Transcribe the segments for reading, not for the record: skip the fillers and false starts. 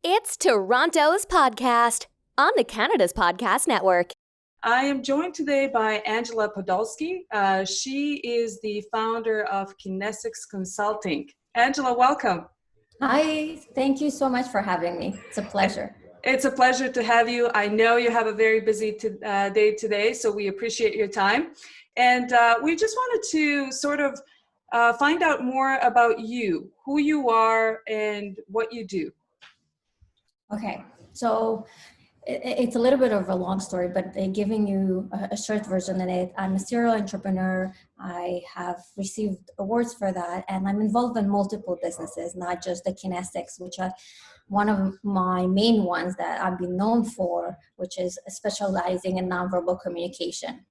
It's Toronto's podcast on the Canada's Podcast Network. I am joined today by Angela Podolsky. She is the founder of Kinetics Consulting. Angela, welcome. Hi, thank you so much for having me. It's a pleasure. It's a pleasure to have you. I know you have a very busy day today, so we appreciate your time. And we just wanted to sort of find out more about you, who you are, and what you do. Okay, so it's a little bit of a long story, but giving you a short version in it, I'm a serial entrepreneur. I have received awards for that, and I'm involved in multiple businesses, not just the Kinetics, which are one of my main ones that I've been known for, which is specializing in nonverbal communication.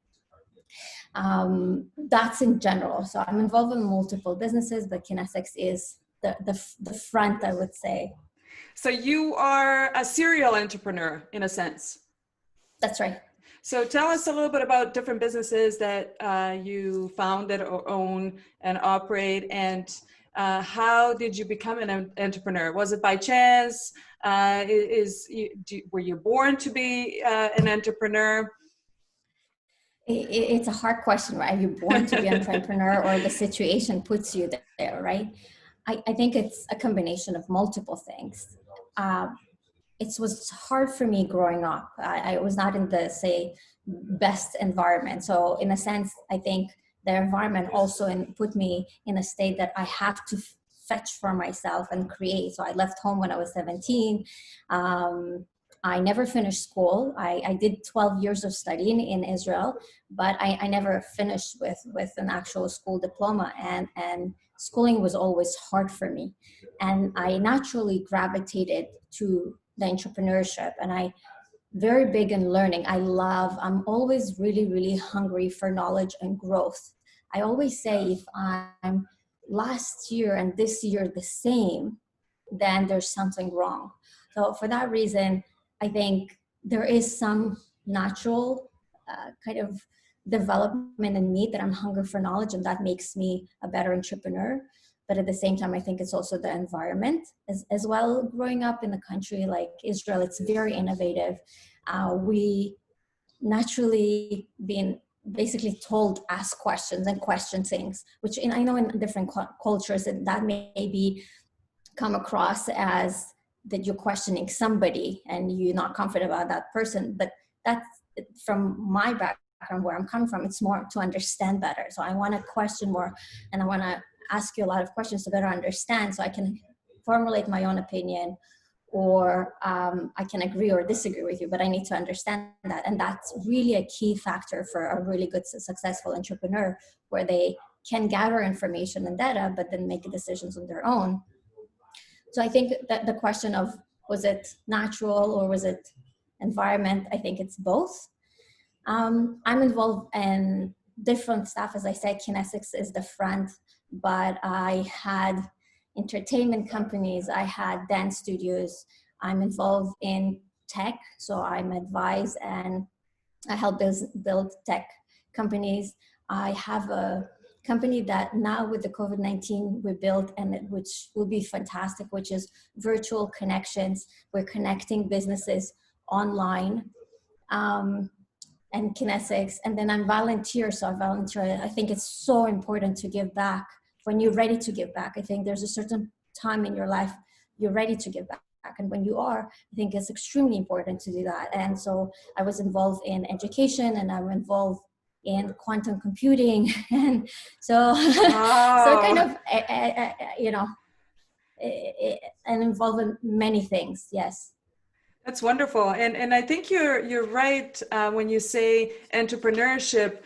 That's in general. So I'm involved in multiple businesses, but Kinetics is the front, I would say. So you are a serial entrepreneur in a sense. That's right. So tell us a little bit about different businesses that you founded or own and operate, and how did you become an entrepreneur? Was it by chance? Were you born to be an entrepreneur? It's a hard question, right? Are you born to be an entrepreneur, or the situation puts you there, right? I think it's a combination of multiple things. It was hard for me growing up. I was not in the, say, best environment. So in a sense, I think the environment also put me in a state that I have to fetch for myself and create. So I left home when I was 17. I never finished school. I did 12 years of studying in Israel, but I never finished with an actual school diploma. And schooling was always hard for me. And I naturally gravitated to the entrepreneurship, and I very big in learning. I'm always really, really hungry for knowledge and growth. I always say if I'm last year and this year the same, then there's something wrong. So for that reason, I think there is some natural kind of development in me that I'm hungry for knowledge, and that makes me a better entrepreneur. But at the same time, I think it's also the environment as well. Growing up in a country like Israel, it's very innovative. We naturally been basically told, ask questions and question things, which I know in different cultures that may be come across as that you're questioning somebody and you're not confident about that person. But that's from my background, where I'm coming from. It's more to understand better. So I want to question more, and I want to ask you a lot of questions to better understand, so I can formulate my own opinion, or I can agree or disagree with you, but I need to understand that. And that's really a key factor for a really good, successful entrepreneur, where they can gather information and data, but then make decisions on their own. So I think that the question of, was it natural or was it environment? I think it's both. I'm involved in different stuff. As I said, Kinetics is the front, but I had entertainment companies, I had dance studios. I'm involved in tech, so I'm advised and I help build tech companies. I have a company that now with the COVID-19 we built, and which will be fantastic, which is virtual connections. We're connecting businesses online. And Kinetics, and then I'm volunteer. So I volunteer. I think it's so important to give back when you're ready to give back. I think there's a certain time in your life you're ready to give back. And when you are, I think it's extremely important to do that. And so I was involved in education, and I'm involved in quantum computing. And so, Wow. so kind of, and involved in many things. Yes. That's wonderful. And I think you're right when you say entrepreneurship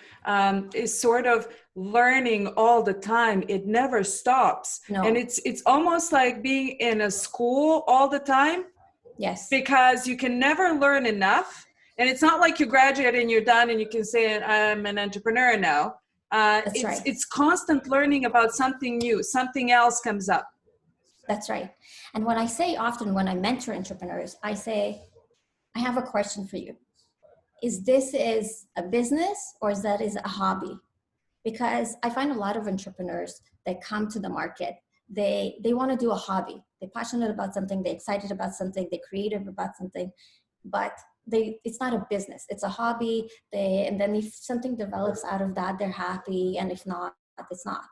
is sort of learning all the time. It never stops. No. And it's almost like being in a school all the time. Yes. Because you can never learn enough. And it's not like you graduate and you're done and you can say, I'm an entrepreneur now. That's right. It's constant learning about something new. Something else comes up. That's right. And when I say often, when I mentor entrepreneurs, I say, I have a question for you. Is this a business, or is a hobby? Because I find a lot of entrepreneurs that come to the market, they want to do a hobby. They're passionate about something, they're excited about something, they're creative about something, but it's not a business, it's a hobby. And then if something develops out of that, they're happy, and if not, it's not.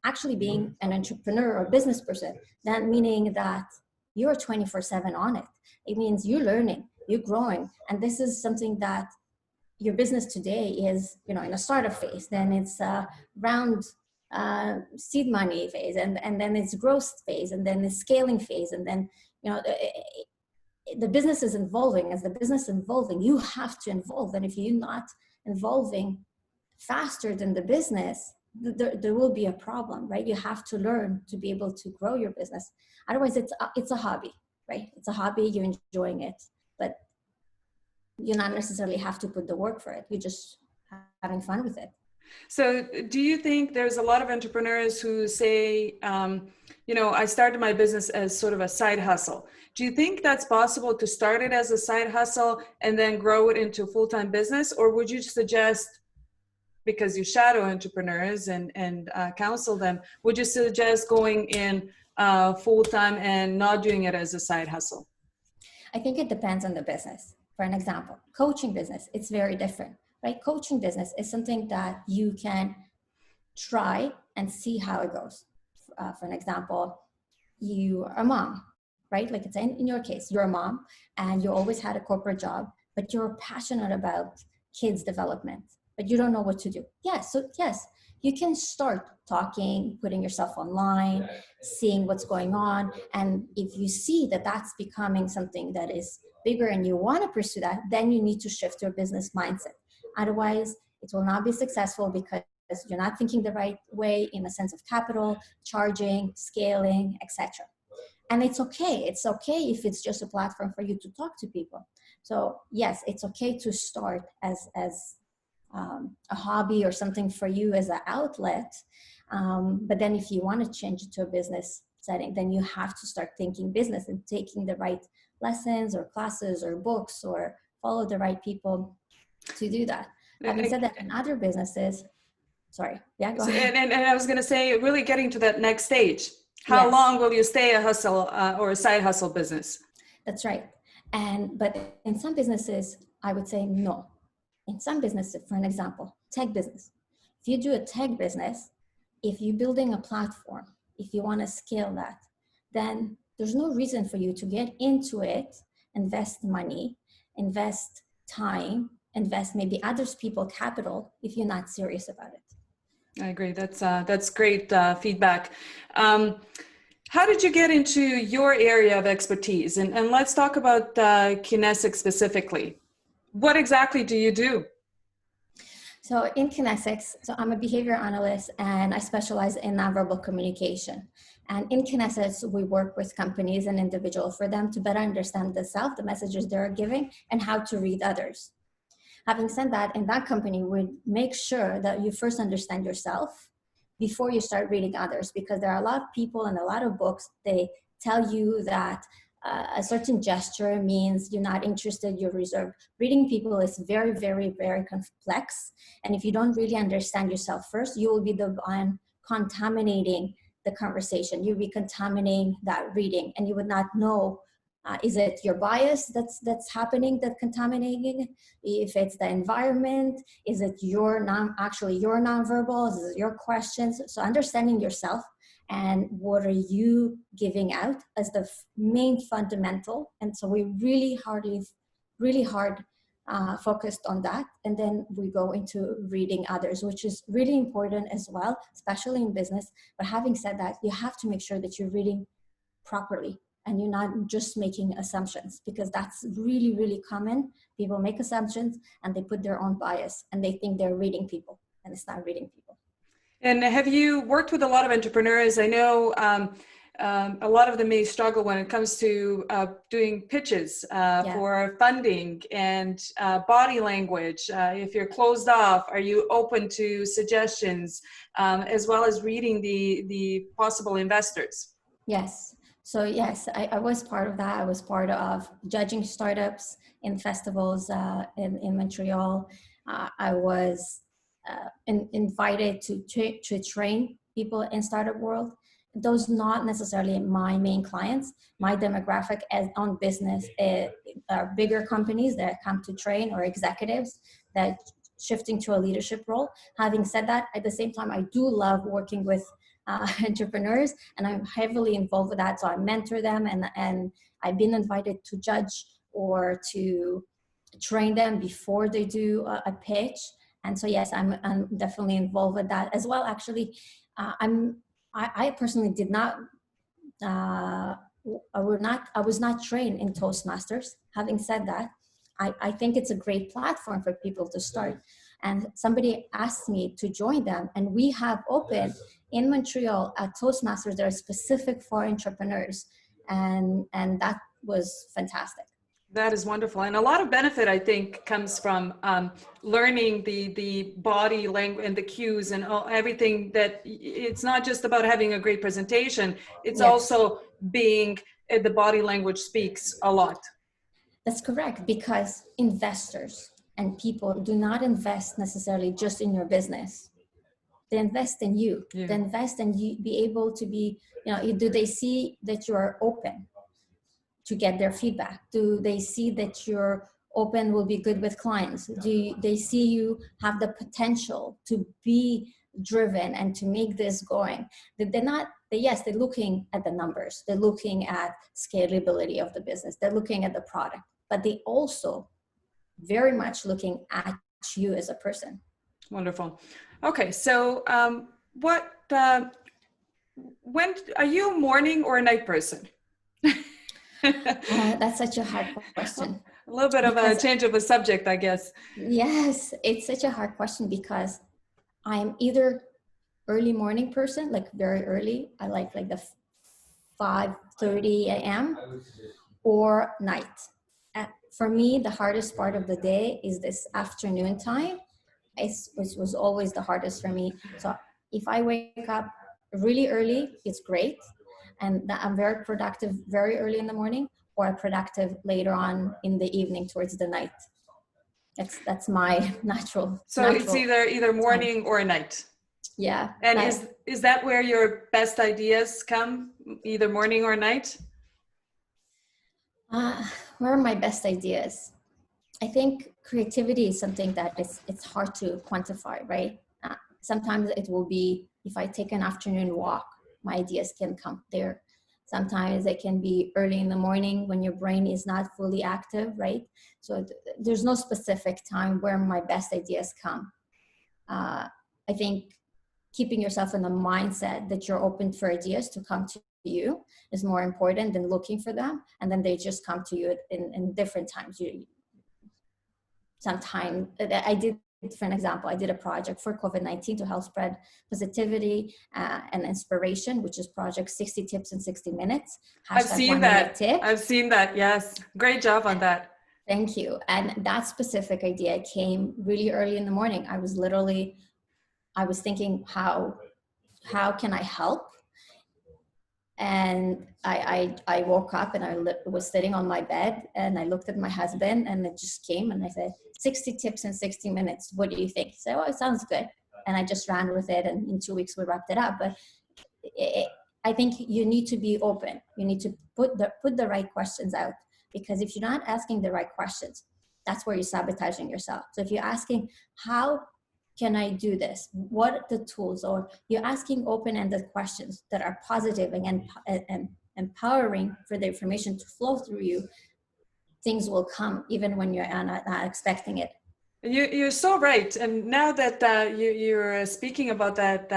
Actually being an entrepreneur or business person, that meaning that you're 24/7 on it. It means you're learning, you're growing, and this is something that your business today is, in a startup phase, then it's a round seed money phase, and then it's growth phase, and then it's scaling phase, and then the business is evolving. As the business is evolving, you have to evolve, and if you're not evolving faster than the business, there will be a problem, right? You have to learn to be able to grow your business. Otherwise, it's a hobby, right? It's a hobby, you're enjoying it, but you not necessarily have to put the work for it. You're just having fun with it. So do you think there's a lot of entrepreneurs who say, I started my business as sort of a side hustle. Do you think that's possible to start it as a side hustle and then grow it into a full-time business? Or would you suggest, because you shadow entrepreneurs and counsel them, would you suggest going in full-time and not doing it as a side hustle? I think it depends on the business. For an example, coaching business, it's very different, right? Coaching business is something that you can try and see how it goes. For an example, you are a mom, right? Like it's in your case, you're a mom and you always had a corporate job, but you're passionate about kids development, but you don't know what to do. Yes, you can start talking, putting yourself online, seeing what's going on. And if you see that that's becoming something that is bigger and you want to pursue that, then you need to shift your business mindset. Otherwise, it will not be successful because you're not thinking the right way in a sense of capital, charging, scaling, etc. And it's okay. It's okay if it's just a platform for you to talk to people. So yes, it's okay to start as a hobby or something for you as an outlet. But then if you want to change it to a business setting, then you have to start thinking business and taking the right lessons or classes or books or follow the right people to do that. Having said that, in other businesses, sorry, yeah, go ahead. And I was going to say, really getting to that next stage. How long will you stay a hustle or a side hustle business? That's right. But in some businesses, I would say no. In some businesses, for an example, tech business. If you do a tech business, if you're building a platform, if you want to scale that, then there's no reason for you to get into it, invest money, invest time, invest maybe others people capital if you're not serious about it. I agree. That's great feedback. How did you get into your area of expertise? And let's talk about Kinetics specifically. What exactly do you do? So in Kinetics, I'm a behavior analyst and I specialize in nonverbal communication. And in Kinetics, we work with companies and individuals for them to better understand the self, the messages they're giving, and how to read others. Having said that, in that company, we make sure that you first understand yourself before you start reading others, because there are a lot of people and a lot of books, they tell you that a certain gesture means you're not interested, you're reserved. Reading people is very, very, very complex. And if you don't really understand yourself first, you will be the one contaminating the conversation. You'll be contaminating that reading and you would not know, is it your bias that's happening, that contaminating? If it's the environment, is it your nonverbal, is it your questions? So understanding yourself and what are you giving out as the main fundamental. And so we really hard focused on that. And then we go into reading others, which is really important as well, especially in business. But having said that, you have to make sure that you're reading properly and you're not just making assumptions, because that's really, really common. People make assumptions and they put their own bias and they think they're reading people, and it's not reading people. And have you worked with a lot of entrepreneurs? I know a lot of them may struggle when it comes to doing pitches for funding and body language. If you're closed off, are you open to suggestions, as well as reading the possible investors? Yes. So yes, I was part of that. I was part of judging startups in festivals in Montreal. I was invited to train people in startup world. those not necessarily my main clients. My demographic as on business are bigger companies that come to train, or executives that shifting to a leadership role. Having said that, at the same time, I do love working with entrepreneurs, and I'm heavily involved with that. So I mentor them, and I've been invited to judge or to train them before they do a pitch. And so yes, I'm definitely involved with that as well. Actually, I personally did not. I was not trained in Toastmasters. Having said that, I think it's a great platform for people to start. And somebody asked me to join them, and we have opened in Montreal a Toastmasters that are specific for entrepreneurs, and that was fantastic. That is wonderful. And a lot of benefit, I think, comes from learning the body language and the cues and everything, that it's not just about having a great presentation. It's Yes. also being, the body language speaks a lot. That's correct, because investors and people do not invest necessarily just in your business. They invest in you. Yeah. They invest in you be able to be, do they see that you are open to get their feedback? Do they see that you're open, will be good with clients? Do they see you have the potential to be driven and to make this going? Yes, they're looking at the numbers. They're looking at scalability of the business. They're looking at the product, but they also very much looking at you as a person. Wonderful. Okay. So when are you a morning or a night person? That's such a hard question. A little bit of a change of a subject, I guess. Yes, it's such a hard question, because I'm either early morning person, like very early. I like the 5:30 a.m. or night. For me, the hardest part of the day is this afternoon time. Which was always the hardest for me. So if I wake up really early, it's great. And I'm very productive very early in the morning, or productive later on in the evening towards the night. That's my natural. So it's either morning or night. Yeah. And is that where your best ideas come, either morning or night? Where are my best ideas? I think creativity is something that it's hard to quantify, right? Sometimes it will be, if I take an afternoon walk, my ideas can come there. Sometimes it can be early in the morning when your brain is not fully active, right? So there's no specific time where my best ideas come. I think keeping yourself in the mindset that you're open for ideas to come to you is more important than looking for them, and then they just come to you in different times. Sometime for an example, I did a project for COVID-19 to help spread positivity and inspiration, which is project 60 tips in 60 minutes. I've seen that. I've seen that. Yes. Great job on that. Thank you. And that specific idea came really early in the morning. I was thinking, how can I help? And I woke up and I was sitting on my bed, and I looked at my husband, and it just came, and I said, 60 tips in 60 minutes. What do you think? He said, oh, it sounds good. And I just ran with it, and in 2 weeks we wrapped it up. But I think you need to be open. You need to put the right questions out, because if you're not asking the right questions, that's where you're sabotaging yourself. So if you're asking, how can I do this? What are the tools? Or you're asking open-ended questions that are positive and empowering for the information to flow through you, things will come even when you're not expecting it. You're so right. And now that you're speaking about that,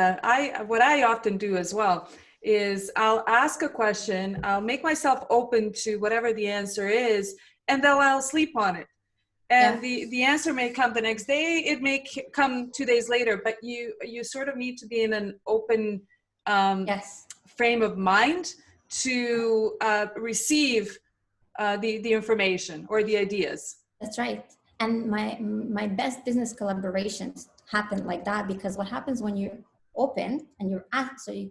what I often do as well is I'll ask a question, I'll make myself open to whatever the answer is, and then I'll sleep on it. And the answer may come the next day, it may come 2 days later, but you sort of need to be in an open frame of mind to receive the information or the ideas. That's right. And my best business collaborations happen like that, because what happens when you're open and you're asked, so you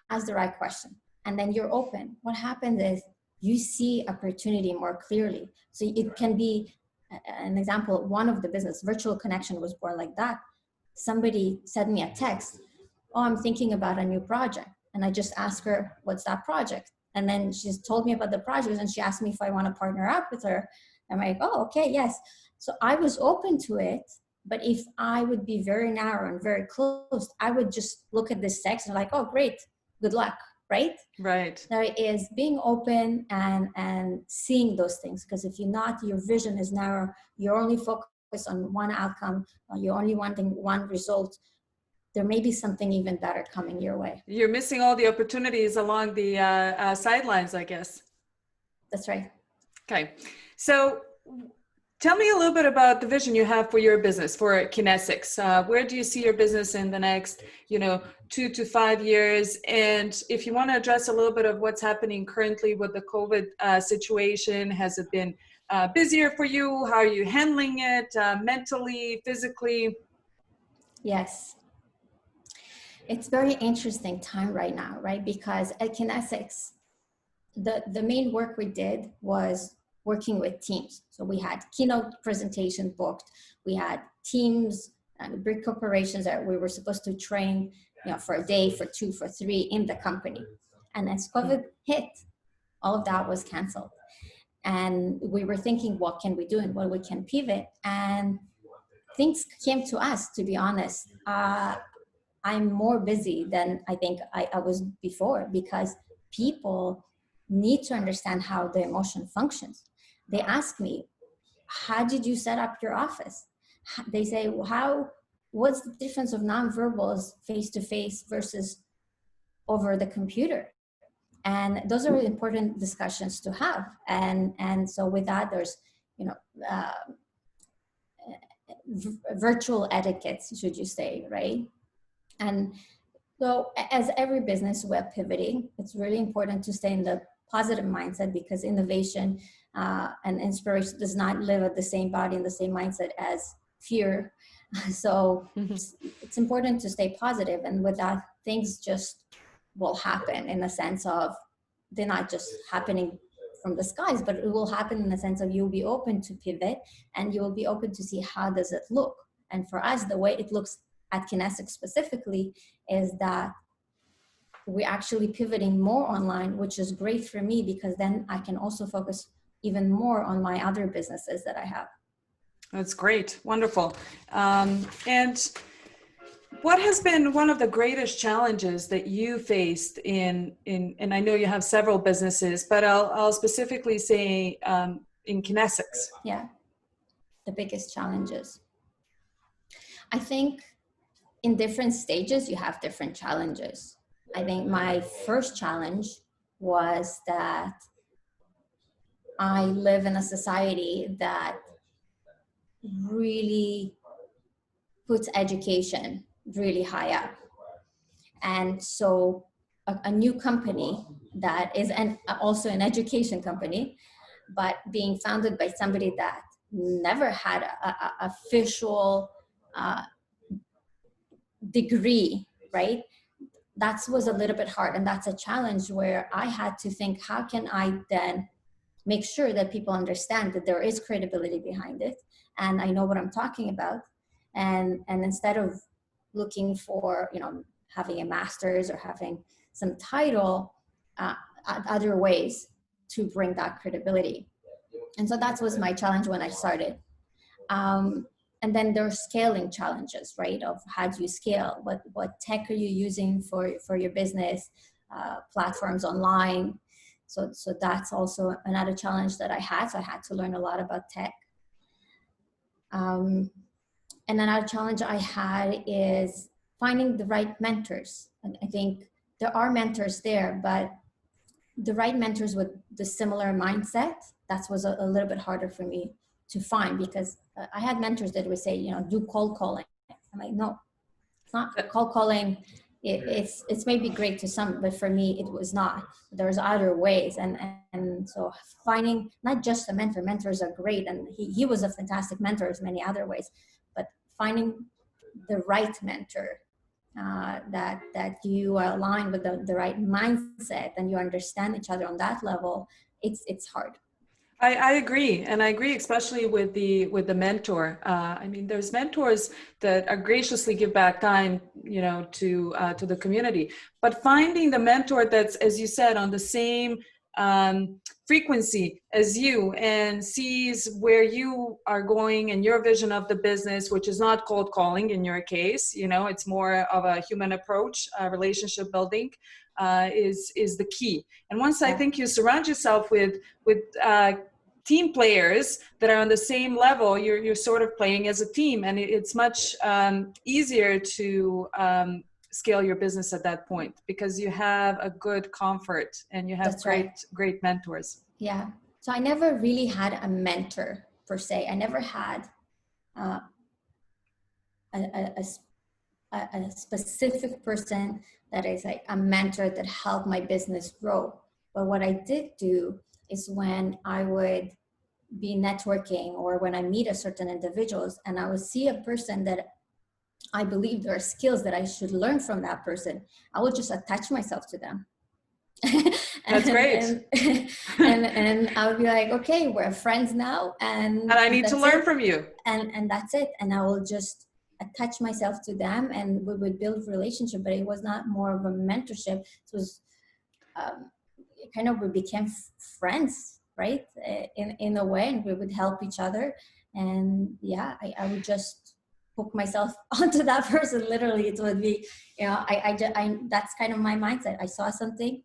ask the right question and then you're open, what happens is you see opportunity more clearly. So it can be an example. One of the business, Virtual Connection, was born like that. Somebody sent me a text, oh, I'm thinking about a new project. And I just asked her, what's that project? And then she's told me about the project, and she asked me if I want to partner up with her. I'm like, oh, okay, yes. So I was open to it, but if I would be very narrow and very close, I would just look at this text and like, oh, great, good luck, right? Right. There is being open and seeing those things, because if you're not, your vision is narrow, you're only focused on one outcome, or you're only wanting one result, there may be something even better coming your way. You're missing all the opportunities along the sidelines, I guess. That's right. Okay. So tell me a little bit about the vision you have for your business, for Kinetics. Where do you see your business in the next, 2 to 5 years? And if you want to address a little bit of what's happening currently with the COVID situation, has it been busier for you? How are you handling it mentally, physically? Yes. It's very interesting time right now, right? Because at Kinetics, the main work we did was working with teams. So we had keynote presentation booked. We had teams and big corporations that we were supposed to train, for a day, for 2, for 3 in the company. And as COVID hit, all of that was canceled. And we were thinking, what can we do and what we can pivot? And things came to us, to be honest. I'm more busy than I think I was before, because people need to understand how the emotion functions. They ask me, how did you set up your office? They say, well, what's the difference of nonverbals face-to-face versus over the computer? And those are important discussions to have. And so with that, there's, virtual etiquettes, should you say, right? And so as every business we're pivoting, it's really important to stay in the positive mindset, because innovation and inspiration does not live at the same body and the same mindset as fear. So it's important to stay positive, and with that, things just will happen in the sense of they're not just happening from the skies, but it will happen in the sense of you'll be open to pivot, and you will be open to see how does it look. And for us, the way it looks at Kinetics specifically is that we're actually pivoting more online, which is great for me, because then I can also focus even more on my other businesses that I have. That's great. Wonderful. And what has been one of the greatest challenges that you faced in and I know you have several businesses, but I'll specifically say in Kinetics? Yeah, the biggest challenges. I think in different stages, you have different challenges. I think my first challenge was that I live in a society that really puts education really high up. And so a new company that is also an education company, but being founded by somebody that never had a official degree, right? That was a little bit hard. And that's a challenge where I had to think, how can I then make sure that people understand that there is credibility behind it and I know what I'm talking about? And instead of looking for, having a master's or having some title, other ways to bring that credibility. And so that was my challenge when I started. And then there's scaling challenges, right? Of how do you scale? What tech are you using for your business, platforms online? So that's also another challenge that I had. So I had to learn a lot about tech. And another challenge I had is finding the right mentors. And I think there are mentors there, but the right mentors with the similar mindset, that was a little bit harder for me to find, because I had mentors that would say, do cold calling. I'm like, no, it's not cold calling. It's maybe great to some, but for me, it was not. There's other ways. And so finding not just a mentor, mentors are great. And he was a fantastic mentor in many other ways, but finding the right mentor that you are aligned with the right mindset and you understand each other on that level, it's hard. I agree, and I agree, especially with the mentor. I mean, there's mentors that are graciously give back time, to the community. But finding the mentor that's, as you said, on the same frequency as you and sees where you are going and your vision of the business, which is not cold calling in your case. It's more of a human approach, relationship building, is the key. And once I think you surround yourself with team players that are on the same level, you're sort of playing as a team, and it's much easier to scale your business at that point because you have a good comfort and you have That's right. great mentors. Yeah. So I never really had a mentor per se. I never had a specific person that is like a mentor that helped my business grow. But what I did do is when I would be networking or when I meet a certain individuals and I would see a person that I believe there are skills that I should learn from that person, I would just attach myself to them. That's great. And I would be like, okay, we're friends now. And I need to learn from you. And that's it. And I will just attach myself to them and we would build a relationship, but it was not more of a mentorship. It was we became friends, right? In a way, and we would help each other. And yeah, I would just hook myself onto that person. Literally, it would be, that's kind of my mindset. I saw something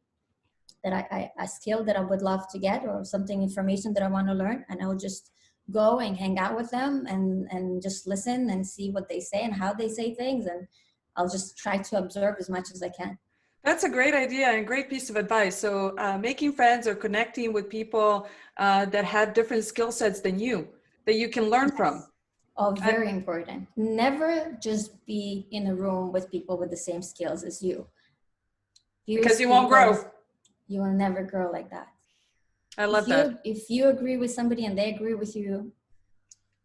that a skill that I would love to get or something, information that I want to learn. And I would just go and hang out with them and just listen and see what they say and how they say things. And I'll just try to observe as much as I can. That's a great idea and great piece of advice. So making friends or connecting with people that have different skill sets than you, that you can learn from. Oh, very important. Never just be in a room with people with the same skills as you. Because you won't grow. You will never grow like that. I love that. If you agree with somebody and they agree with you,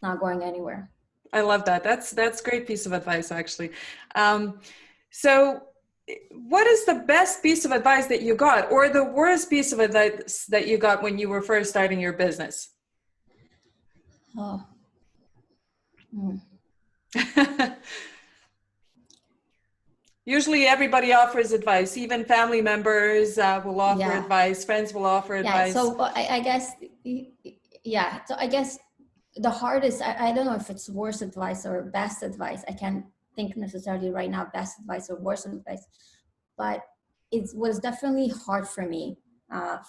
not going anywhere. I love that. That's a great piece of advice, actually. So what is the best piece of advice that you got, or the worst piece of advice that you got when you were first starting your business? Oh. Usually everybody offers advice, even family members will offer advice, friends will offer advice. So I guess, so I guess the hardest, I don't know if it's worst advice or best advice. I can't think necessarily right now best advice or worst advice, but it was definitely hard for me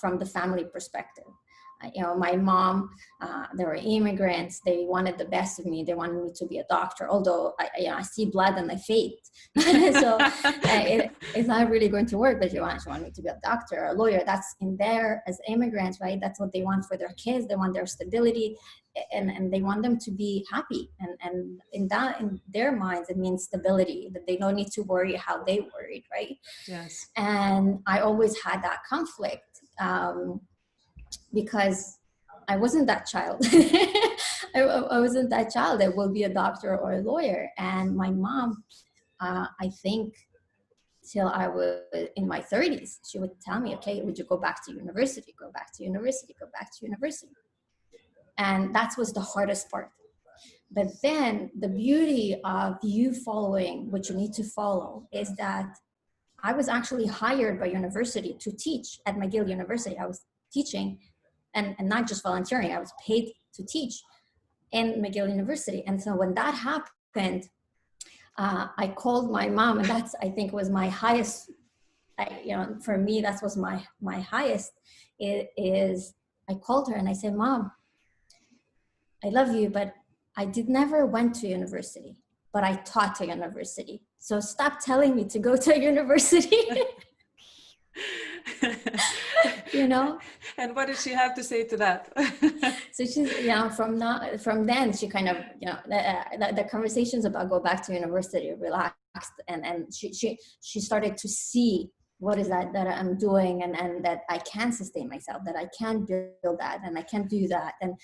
from the family perspective. My mom, they were immigrants. They wanted the best of me. They wanted me to be a doctor, although I see blood and I faint. So it's not really going to work, but she wanted me to be a doctor or a lawyer. That's in there as immigrants, right? That's what they want for their kids. They want their stability and they want them to be happy. And in their minds, it means stability, that they don't need to worry how they worried, right? Yes. And I always had that conflict. Because I wasn't that child. I wasn't that child that will be a doctor or a lawyer. And my mom, I think till I was in my 30s, she would tell me, okay, would you go back to university, go back to university, go back to university. And that was the hardest part. But then the beauty of you following what you need to follow is that I was actually hired by university to teach at McGill University. I was teaching and not just volunteering. I was paid to teach in McGill University. And so when that happened, I called my mom, and that's, I think, was my highest, for me, that was my highest, I called her and I said, Mom, I love you, but I never went to university, but I taught at university. So stop telling me to go to university. And what did she have to say to that? So she's, from then she kind of, the conversations about go back to university relaxed, and she started to see what is that I'm doing, and that I can sustain myself, that I can build that, and I can do that. And,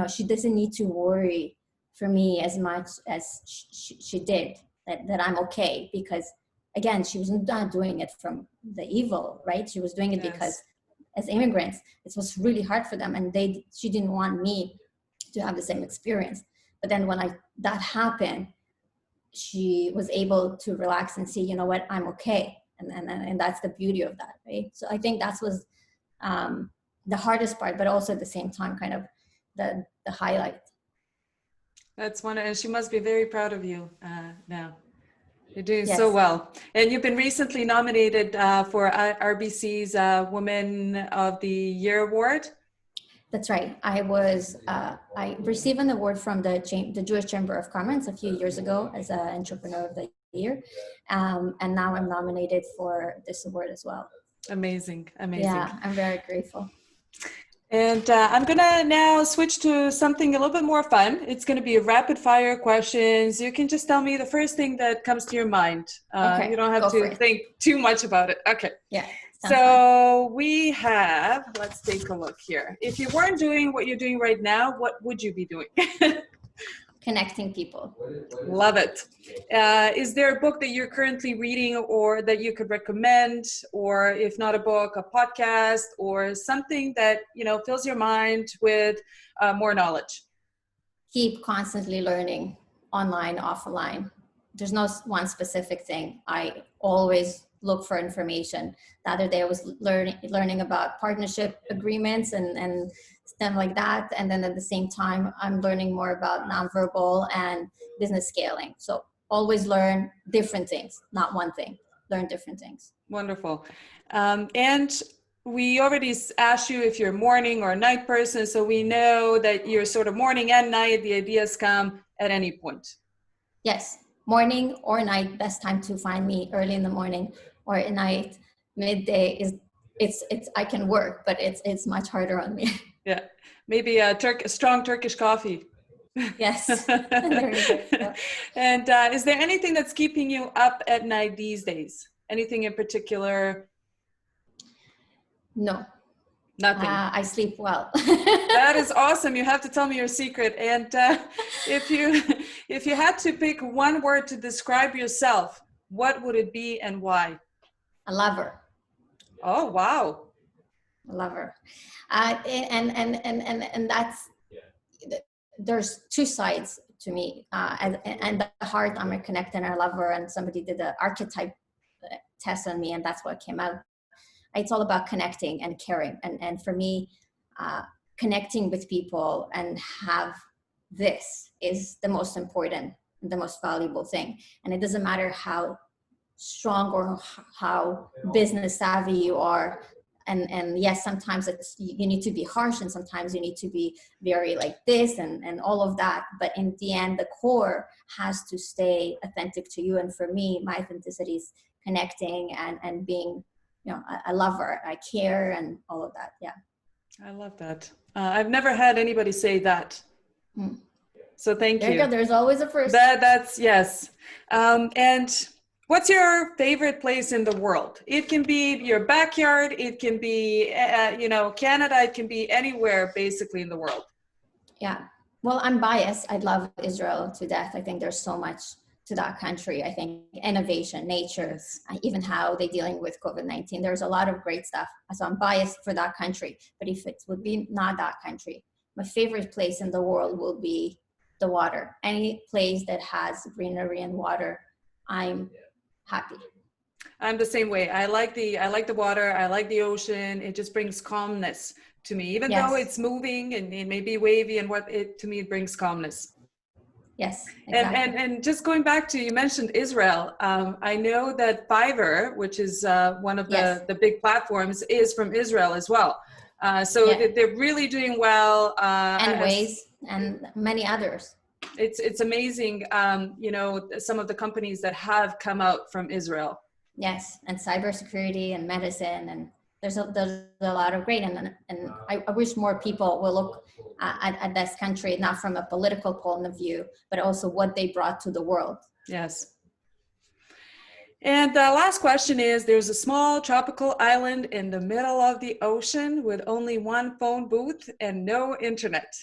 she doesn't need to worry for me as much as she did, that I'm okay, because again, she was not doing it from the evil, right? She was doing it because as immigrants. It was really hard for them, and she didn't want me to have the same experience. But then when that happened, she was able to relax and see, you know what, I'm okay. And that's the beauty of that, right? So I think that was the hardest part, but also at the same time, kind of the highlight. That's wonderful. And she must be very proud of you now. You're doing Yes. so well. And you've been recently nominated for RBC's Women of the Year Award. That's right. I received an award from the Jewish Chamber of Commerce a few years ago as an Entrepreneur of the Year. And now I'm nominated for this award as well. Amazing. Amazing. Yeah, I'm very grateful. And I'm going to now switch to something a little bit more fun. It's going to be rapid fire questions. You can just tell me the first thing that comes to your mind. Okay, you don't have to think too much about it. Okay. Yeah. So we have, let's take a look here. If you weren't doing what you're doing right now, what would you be doing? Connecting people. Love it. Is there a book that you're currently reading or that you could recommend, or if not a book, a podcast, or something that, fills your mind with more knowledge? Keep constantly learning, online, offline. There's no one specific thing. I always look for information. The other day I was learning about partnership agreements and stuff like that. And then at the same time, I'm learning more about nonverbal and business scaling. So always learn different things, not one thing. Learn different things. Wonderful. And we already asked you if you're a morning or a night person. So we know that you're sort of morning and night. The ideas come at any point. Yes. Morning or night, best time to find me, early in the morning or at night. Midday it's I can work, but it's much harder on me. Yeah, maybe a strong Turkish coffee. Yes. There you go. And is there anything that's keeping you up at night these days? Anything in particular? No. Nothing. I sleep well. That is awesome. You have to tell me your secret. And if you had to pick one word to describe yourself, what would it be and why? A lover. Oh, wow. A lover. And that's, there's two sides to me. And the heart, I'm a connector and a lover, and somebody did an archetype test on me, and that's what came out. It's all about connecting and caring. And for me, connecting with people and have this is the most important and the most valuable thing. And it doesn't matter how strong or how business savvy you are. And yes, sometimes you need to be harsh, and sometimes you need to be very like this and all of that. But in the end, the core has to stay authentic to you. And for me, my authenticity is connecting and being, a lover. I care and all of that. Yeah. I love that. I've never had anybody say that. So thank you. There you go. There's always a first. That's yes. And what's your favorite place in the world? It can be your backyard. It can be, Canada. It can be anywhere basically in the world. Yeah. Well, I'm biased. I love Israel to death. I think there's so much to that country. I think innovation, nature, even how they're dealing with COVID-19. There's a lot of great stuff. So I'm biased for that country. But if it would be not that country, my favorite place in the world will be the water. Any place that has greenery and water, I'm happy. I'm the same way. I like the water. I like the ocean. It just brings calmness to me, even though it's moving and it may be wavy, and to me, it brings calmness. Yes. Exactly. And just going back to, you mentioned Israel. I know that Fiverr, which is one of the big platforms, is from Israel as well. So they're really doing well. And Waze and many others. It's amazing, some of the companies that have come out from Israel. Yes, and cybersecurity and medicine, and there's a lot of great, and I wish more people will look at this country, not from a political point of view, but also what they brought to the world. Yes. And the last question is, there's a small tropical island in the middle of the ocean with only one phone booth and no internet.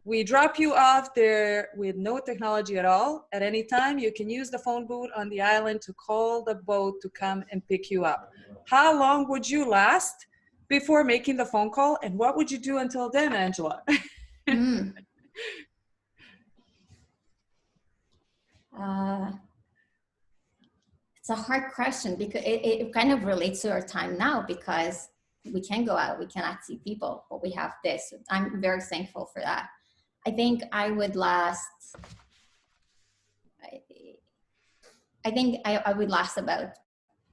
We drop you off there with no technology at all. At any time, you can use the phone booth on the island to call the boat to come and pick you up. How long would you last before making the phone call? And what would you do until then, Angela? Mm. It's a hard question because it kind of relates to our time now, because we can go out, we cannot see people, but we have this. I'm very thankful for that. I think I would last, I would last about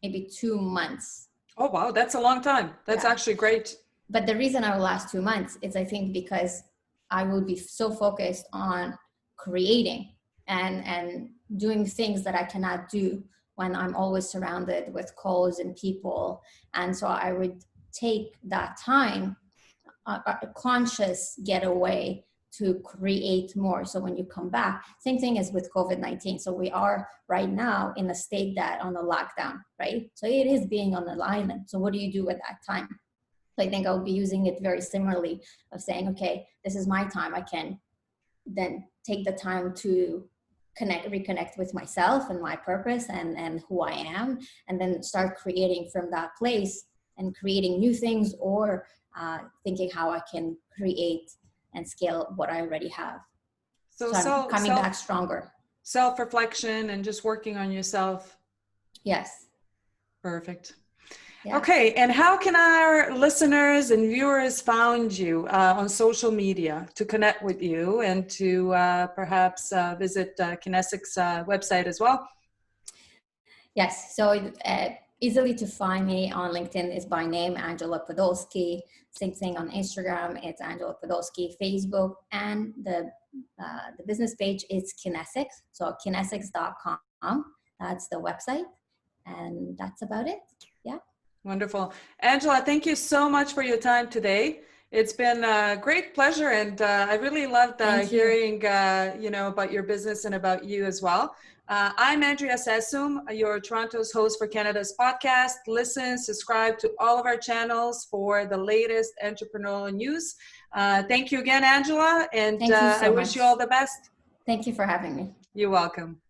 maybe 2 months. Oh, wow. That's a long time. That's actually great. But the reason I will last 2 months is, I think, because I will be so focused on creating and doing things that I cannot do when I'm always surrounded with calls and people. And so I would take that time, a conscious getaway, to create more. So when you come back, same thing as with COVID-19. So we are right now in a state that on a lockdown, right? So it is being on an island. So what do you do at that time? So I think I'll be using it very similarly, of saying, okay, this is my time. I can then take the time to reconnect with myself and my purpose and who I am, and then start creating from that place, and creating new things, or thinking how I can create and scale what I already have. So I'm coming back stronger. Self-reflection and just working on yourself. Yes. Perfect. Yeah. Okay. And how can our listeners and viewers find you on social media to connect with you, and to perhaps visit Kinetics website as well? Yes. So easily to find me on LinkedIn is by name, Angela Podolsky. Same thing on Instagram, it's Angela Podolsky. Facebook, and the business page is Kinetics. So kinetics.com, that's the website. And that's about it. Yeah. Wonderful. Angela, thank you so much for your time today. It's been a great pleasure, and I really loved hearing about your business and about you as well. I'm Andrea Sessum, your Toronto's host for Canada's podcast. Listen, subscribe to all of our channels for the latest entrepreneurial news. Thank you again, Angela, and I wish you all the best. Thank you for having me. You're welcome.